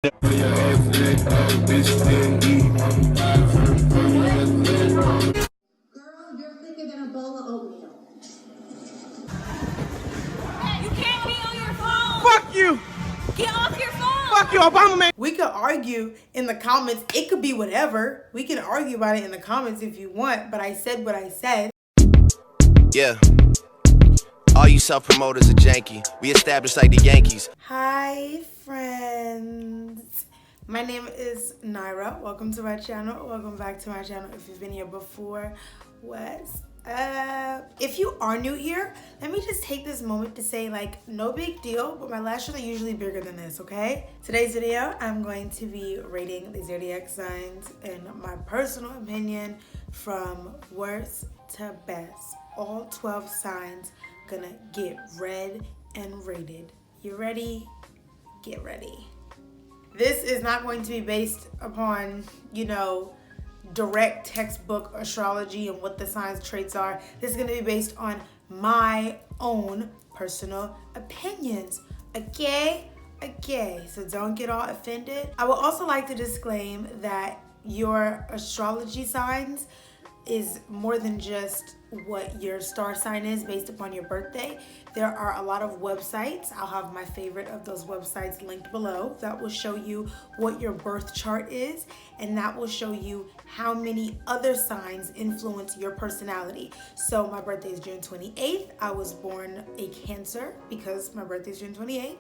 Girl, you're thicker than a bowl of oatmeal. You can't be on your phone. Fuck you. Get off your phone. Fuck you, Obama man. We could argue in the comments. It could be whatever. We can argue about it in the comments if you want, but I said what I said. Yeah. All you self-promoters are janky. We established like the Yankees. Hi, friends. My name is Nyra. Welcome to my channel. Welcome back to my channel. If you've been here before, what's up? If you are new here, let me just take this moment to say, like, no big deal, but my lashes are usually bigger than this, okay? Today's video, I'm going to be rating the Zodiac signs in my personal opinion from worst to best. All 12 signs gonna get read and rated. You ready? Get ready. This is not going to be based upon, direct textbook astrology and what the signs traits are. This is going to be based on my own personal opinions. Okay, so don't get all offended. I would also like to disclaim that your astrology signs is more than just what your star sign is based upon your birthday. There are a lot of websites. I'll have my favorite of those websites linked below that will show you what your birth chart is, and that will show you how many other signs influence your personality. So my birthday is June 28th. I was born a Cancer because my birthday is June 28th.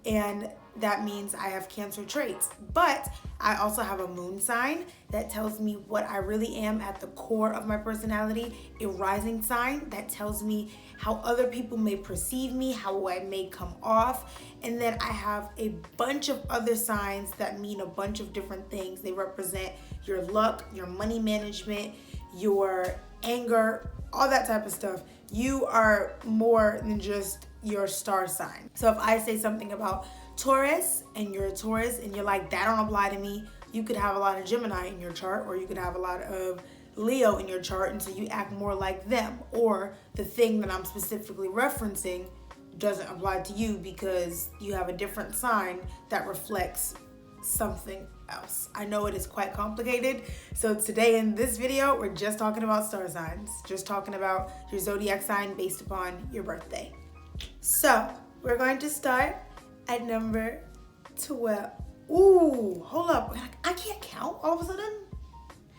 And that means I have Cancer traits. But I also have a moon sign that tells me what I really am at the core of my personality. A rising sign that tells me how other people may perceive me, how I may come off. And then I have a bunch of other signs that mean a bunch of different things. They represent your luck, your money management, your anger, all that type of stuff. You are more than just your star sign. So if I say something about Taurus and you're a Taurus and you're like, that don't apply to me, you could have a lot of Gemini in your chart, or you could have a lot of Leo in your chart, and so you act more like them. Or the thing that I'm specifically referencing doesn't apply to you because you have a different sign that reflects something else. I know it is quite complicated. So today in this video, we're just talking about star signs, just talking about your zodiac sign based upon your birthday. So we're going to start at number 12. Ooh, hold up. I can't count all of a sudden.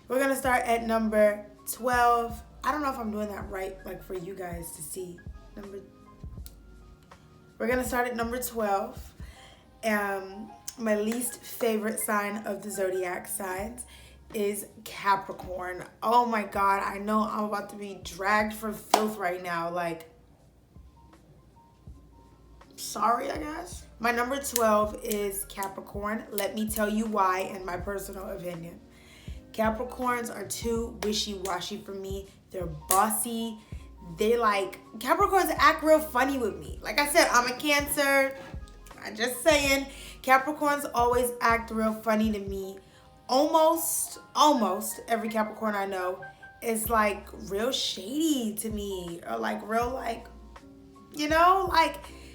We're going to start at number 12. I don't know if I'm doing that right, like for you guys to see. We're going to start at number 12. My least favorite sign of the zodiac signs is Capricorn. Oh my God, I know I'm about to be dragged for filth right now. Like, sorry, I guess. My number 12 is Capricorn. Let me tell you why in my personal opinion. Capricorns are too wishy-washy for me. They're bossy. Capricorns act real funny with me. Like I said, I'm a Cancer. I'm just saying, Capricorns always act real funny to me. Almost every Capricorn I know is like real shady to me, or like real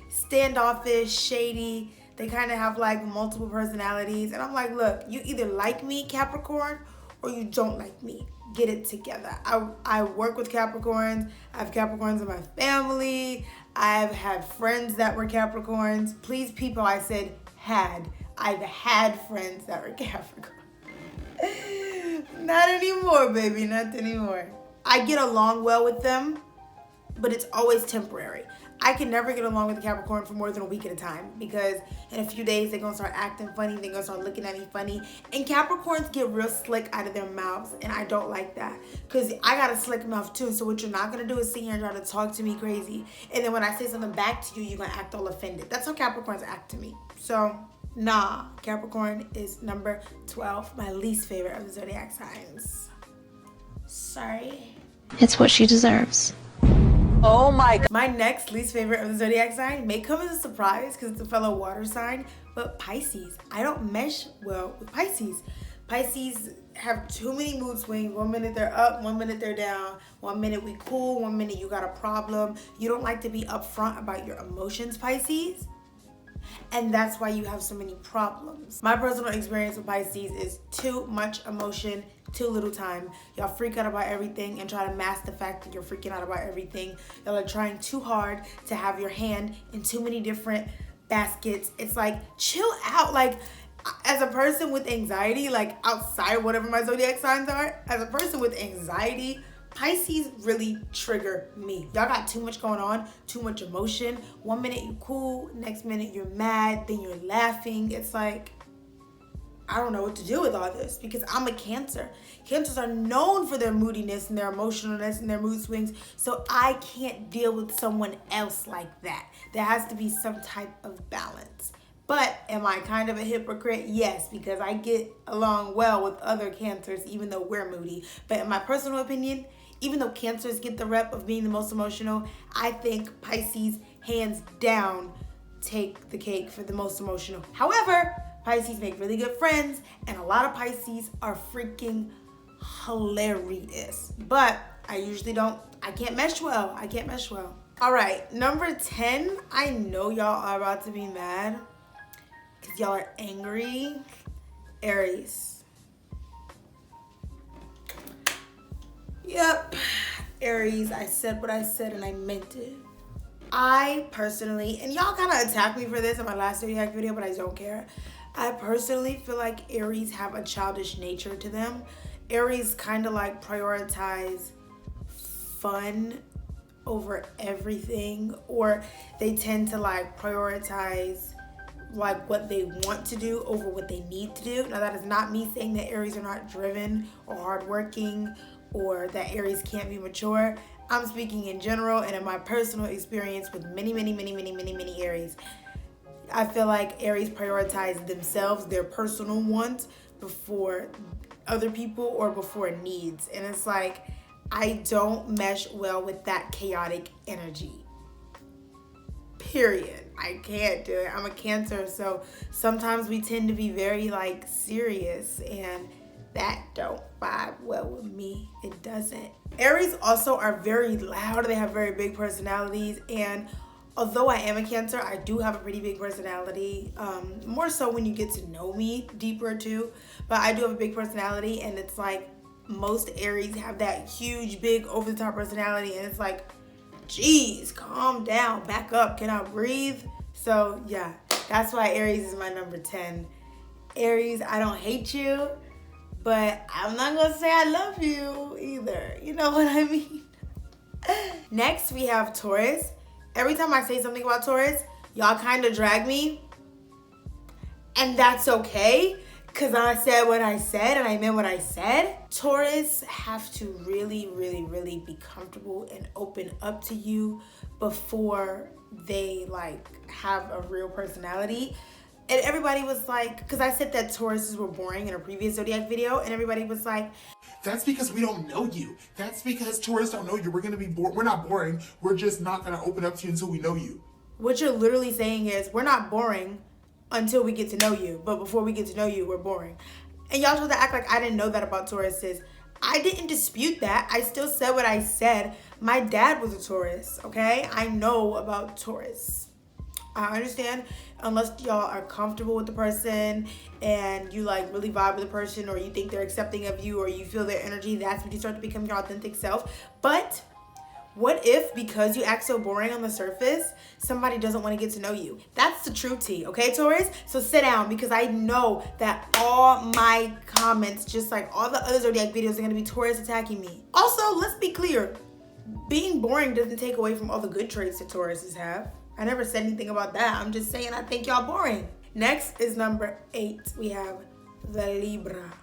standoffish, shady. They kind of have like multiple personalities, and I'm like, look, you either like me, Capricorn, or you don't like me. Get it together. I work with Capricorns. I have Capricorns in my family. I've had friends that were Capricorns. Please, people, I said had. I've had friends that were Capricorn. Not anymore, baby, not anymore. I get along well with them, but it's always temporary. I can never get along with a Capricorn for more than a week at a time, because in a few days they're gonna start acting funny, they're gonna start looking at me funny, and Capricorns get real slick out of their mouths, and I don't like that, because I got a slick mouth too. So what you're not gonna do is sit here and try to talk to me crazy, and then when I say something back to you, you're gonna act all offended. That's how Capricorns act to me. So nah, Capricorn is number 12, my least favorite of the zodiac signs. Sorry. It's what she deserves. Oh my God. My next least favorite of the zodiac sign may come as a surprise because it's a fellow water sign, but Pisces. I don't mesh well with Pisces. Pisces have too many mood swings. 1 minute they're up, 1 minute they're down. 1 minute we cool, 1 minute you got a problem. You don't like to be upfront about your emotions, Pisces. And that's why you have so many problems. My personal experience with Pisces is too much emotion, too little time. Y'all freak out about everything and try to mask the fact that you're freaking out about everything. Y'all are trying too hard to have your hand in too many different baskets. It's like, chill out. Like, as a person with anxiety, like outside of whatever my zodiac signs are, as a person with anxiety, Pisces really trigger me. Y'all got too much going on, too much emotion. 1 minute you cool, next minute you're mad, then you're laughing. It's like, I don't know what to do with all this because I'm a Cancer. Cancers are known for their moodiness and their emotionalness and their mood swings, so I can't deal with someone else like that. There has to be some type of balance. But am I kind of a hypocrite? Yes, because I get along well with other Cancers even though we're moody. But in my personal opinion, even though Cancers get the rep of being the most emotional, I think Pisces, hands down, take the cake for the most emotional. However, Pisces make really good friends, and a lot of Pisces are freaking hilarious. But I can't mesh well. All right, number 10, I know y'all are about to be mad because y'all are angry. Aries. Yep, Aries, I said what I said and I meant it. I personally, and y'all kind of attacked me for this in my last Zodiac video, but I don't care. I personally feel like Aries have a childish nature to them. Aries kind of like prioritize fun over everything, or they tend to like prioritize like what they want to do over what they need to do. Now that is not me saying that Aries are not driven or hardworking or that Aries can't be mature. I'm speaking in general and in my personal experience with many Aries. I feel like Aries prioritize themselves, their personal wants, before other people or before needs. And it's like, I don't mesh well with that chaotic energy. Period. I can't do it. I'm a Cancer, so sometimes we tend to be very like serious, and that don't vibe well with me. It doesn't. Aries also are very loud. They have very big personalities, and although I am a Cancer, I do have a pretty big personality. More so when you get to know me deeper too. But I do have a big personality, and it's like most Aries have that huge, big, over-the-top personality, and it's like, geez, calm down, back up, can I breathe? So yeah, that's why Aries is my number 10. Aries, I don't hate you, but I'm not gonna say I love you either. You know what I mean? Next, we have Taurus. Every time I say something about Taurus, y'all kind of drag me. And that's okay, because I said what I said and I meant what I said. Taurus have to really be comfortable and open up to you before they like have a real personality. And everybody was like, because I said that Tauruses were boring in a previous Zodiac video, and everybody was like, that's because we don't know you. That's because Taurus don't know you. We're gonna be bored. We're not boring. We're just not gonna open up to you until we know you. What you're literally saying is, we're not boring until we get to know you, but before we get to know you, we're boring. And y'all tried to act like I didn't know that about Tauruses. I didn't dispute that. I still said what I said. My dad was a Taurus, okay? I know about Taurus. I understand, unless y'all are comfortable with the person and you like really vibe with the person, or you think they're accepting of you, or you feel their energy, that's when you start to become your authentic self. But what if, because you act so boring on the surface, somebody doesn't want to get to know you? That's the true tea, okay, Taurus? So sit down, because I know that all my comments, just like all the other Zodiac videos, are going to be Taurus attacking me. Also, let's be clear. Being boring doesn't take away from all the good traits that Tauruses have. I never said anything about that. I'm just saying I think y'all boring. Next is number 8. We have the Libra.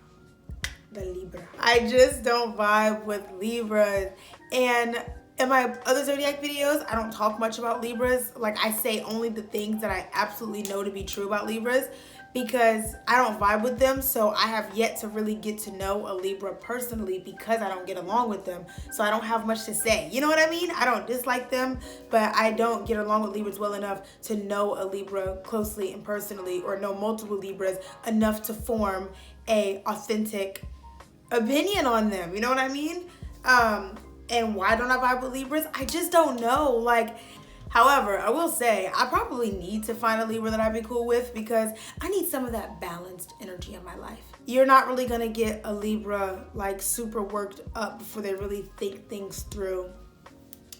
The Libra. I just don't vibe with Libras. And in my other Zodiac videos, I don't talk much about Libras. Like, I say only the things that I absolutely know to be true about Libras, because I don't vibe with them. So I have yet to really get to know a Libra personally, because I don't get along with them. So I don't have much to say. You know what I mean? I don't dislike them, but I don't get along with Libras well enough to know a Libra closely and personally, or know multiple Libras enough to form a authentic opinion on them. You know what I mean? And why don't I vibe with Libras? I just don't know. Like, However, I will say I probably need to find a Libra that I'd be cool with because I need some of that balanced energy in my life. You're not really gonna get a Libra like super worked up before they really think things through.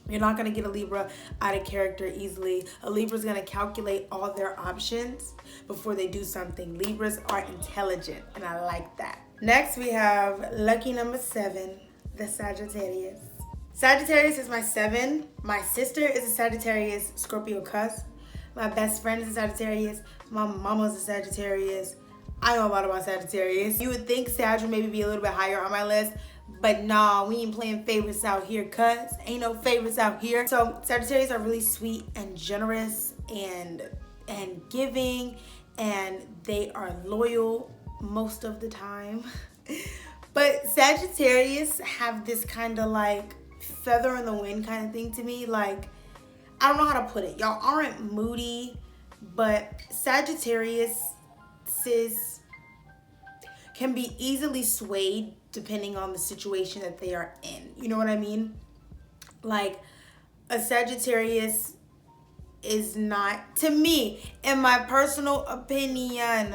You're not gonna get a Libra out of character easily. A Libra's gonna calculate all their options before they do something. Libras are intelligent, and I like that. Next, we have lucky number 7, the Sagittarius. Sagittarius is my 7. My sister is a Sagittarius, Scorpio cusp. My best friend is a Sagittarius. My mama's a Sagittarius. I know a lot about Sagittarius. You would think Sag would maybe be a little bit higher on my list, but nah, we ain't playing favorites out here, cuz. Ain't no favorites out here. So Sagittarius are really sweet and generous and giving, and they are loyal most of the time. But Sagittarius have this kind of like feather in the wind kind of thing to me. Like, I don't know how to put it. Y'all aren't moody, but Sagittarius can be easily swayed depending on the situation that they are in. You know what I mean? Like, a Sagittarius is not, to me, in my personal opinion,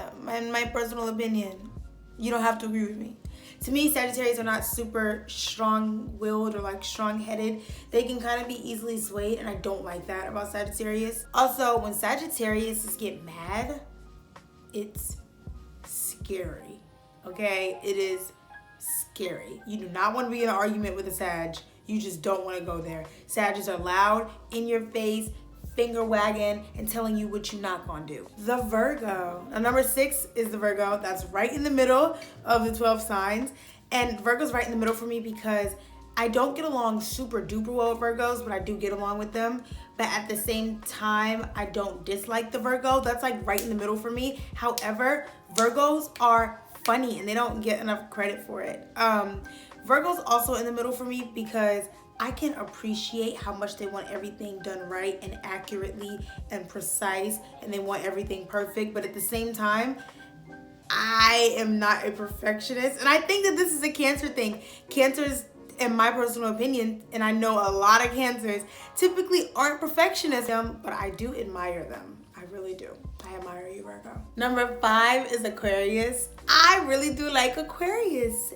you don't have to agree with me. To me, Sagittarius are not super strong-willed or like strong-headed. They can kind of be easily swayed, and I don't like that about Sagittarius. Also, when Sagittarius get mad, it's scary, okay? It is scary. You do not want to be in an argument with a Sag. You just don't want to go there. Sagittarius are loud, in your face, finger wagging, and telling you what you're not gonna do. The Virgo. Now, number 6 is the Virgo. That's right in the middle of the 12 signs. And Virgo's right in the middle for me because I don't get along super duper well with Virgos, but I do get along with them. But at the same time, I don't dislike the Virgo. That's like right in the middle for me. However, Virgos are funny and they don't get enough credit for it. Virgo's also in the middle for me because I can appreciate how much they want everything done right and accurately and precise, and they want everything perfect. But at the same time, I am not a perfectionist. And I think that this is a Cancer thing. Cancers, in my personal opinion, and I know a lot of Cancers, typically aren't perfectionists, but I do admire them. I really do. I admire you, Virgo. Number 5 is Aquarius. I really do like Aquarians,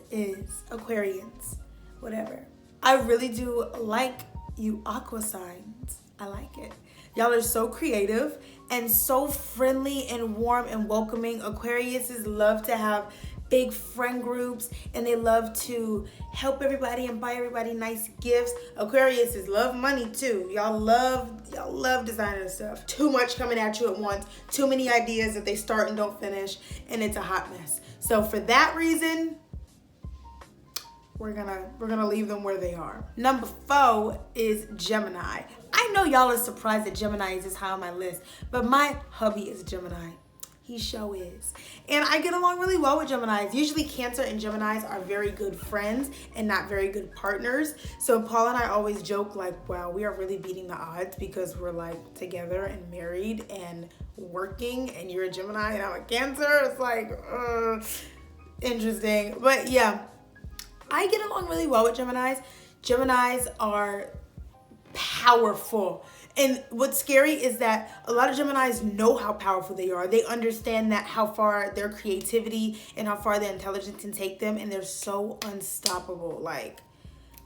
whatever. I really do like you aqua signs. I like it. Y'all are so creative and so friendly and warm and welcoming. Aquariuses love to have big friend groups, and they love to help everybody and buy everybody nice gifts. Aquariuses love money too. Y'all love designer stuff. Too much coming at you at once. Too many ideas that they start and don't finish, and it's a hot mess. So for that reason, we're gonna leave them where they are. Number 4 is Gemini. I know y'all are surprised that Gemini is this high on my list, but my hubby is Gemini. He sure is. And I get along really well with Geminis. Usually Cancer and Geminis are very good friends and not very good partners. So Paul and I always joke like, wow, we are really beating the odds because we're like together and married and working, and you're a Gemini and I'm a Cancer. It's like, interesting. But yeah, I get along really well with Geminis. Geminis are powerful. And what's scary is that a lot of Geminis know how powerful they are. They understand that how far their creativity and how far their intelligence can take them, and they're so unstoppable. Like,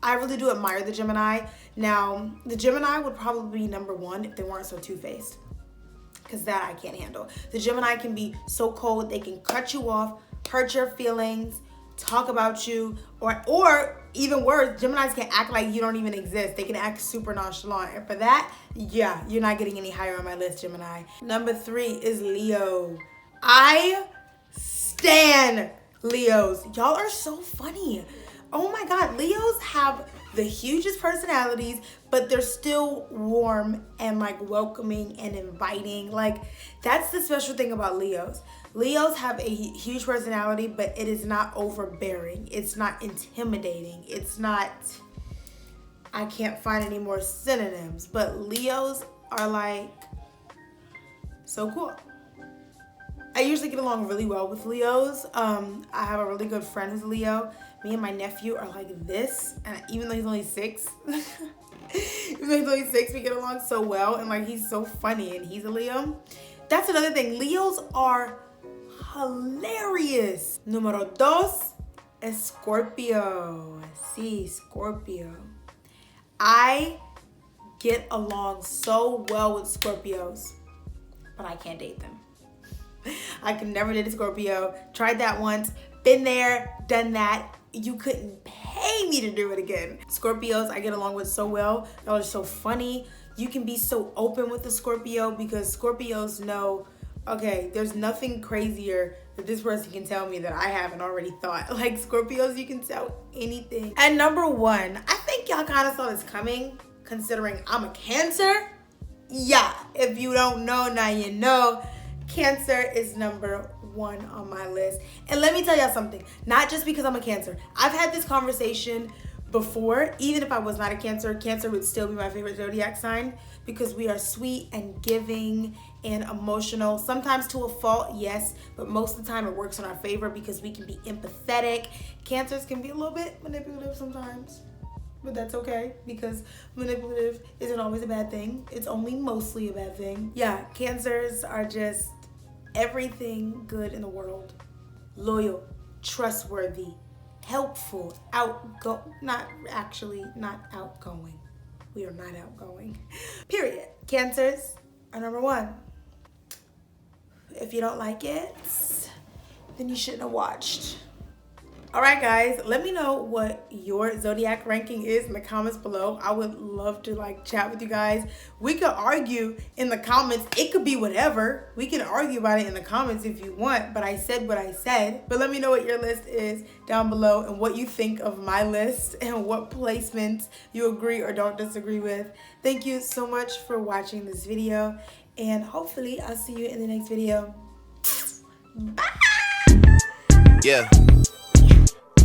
I really do admire the Gemini. Now, the Gemini would probably be number 1 if they weren't so two-faced, because that I can't handle. The Gemini can be so cold, they can cut you off, hurt your feelings, talk about you, or even worse, Geminis can act like you don't even exist. They can act super nonchalant. And for that, yeah, you're not getting any higher on my list, Gemini. Number 3 is Leo. I stan Leos. Y'all are so funny. Oh my God, Leos have the hugest personalities, but they're still warm and like welcoming and inviting. Like, that's the special thing about Leos. Leos have a huge personality, but it is not overbearing. It's not intimidating. It's not, I can't find any more synonyms, but Leos are like so cool. I usually get along really well with Leos. I have a really good friend who's a Leo. Me and my nephew are like this, and even though he's only 6, we get along so well, and like he's so funny, and he's a Leo. That's another thing. Leos are hilarious. Número 2 es Scorpio. Sí, Scorpio. I get along so well with Scorpios, but I can't date them. I can never date a Scorpio. Tried that once. Been there, done that. You couldn't pay me to do it again. Scorpios, I get along with so well. Y'all are so funny. You can be so open with the Scorpio because Scorpios know, okay, there's nothing crazier that this person can tell me that I haven't already thought. Like Scorpios, you can tell anything. And number 1, I think y'all kind of saw this coming considering I'm a Cancer. Yeah, if you don't know, now you know. Cancer is number 1 on my list. And let me tell y'all something. Not just because I'm a Cancer. I've had this conversation before. Even if I was not a Cancer, Cancer would still be my favorite zodiac sign because we are sweet and giving and emotional. Sometimes to a fault, yes, but most of the time it works in our favor because we can be empathetic. Cancers can be a little bit manipulative sometimes. But that's okay because manipulative isn't always a bad thing. It's only mostly a bad thing. Yeah, Cancers are just everything good in the world. Loyal, trustworthy, helpful, outgoing. Not outgoing. We are not outgoing. Period. Cancers are number 1. If you don't like it, then you shouldn't have watched. Alright guys, let me know what your zodiac ranking is in the comments below. I would love to like chat with you guys. We could argue in the comments. It could be whatever. We can argue about it in the comments if you want, but I said what I said. But let me know what your list is down below and what you think of my list and what placements you agree or don't disagree with. Thank you so much for watching this video and hopefully I'll see you in the next video. Bye! Yeah.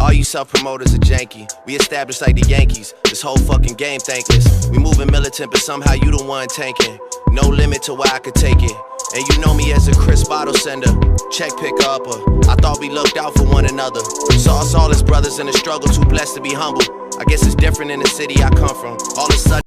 All you self-promoters are janky. We established like the Yankees. This whole fucking game thankless. We moving militant, but somehow you the one tanking. No limit to where I could take it. And you know me as a crisp bottle sender, check picker upper. I thought we looked out for one another. Saw us all as brothers in the struggle, too blessed to be humble. I guess it's different in the city I come from. All of a sudden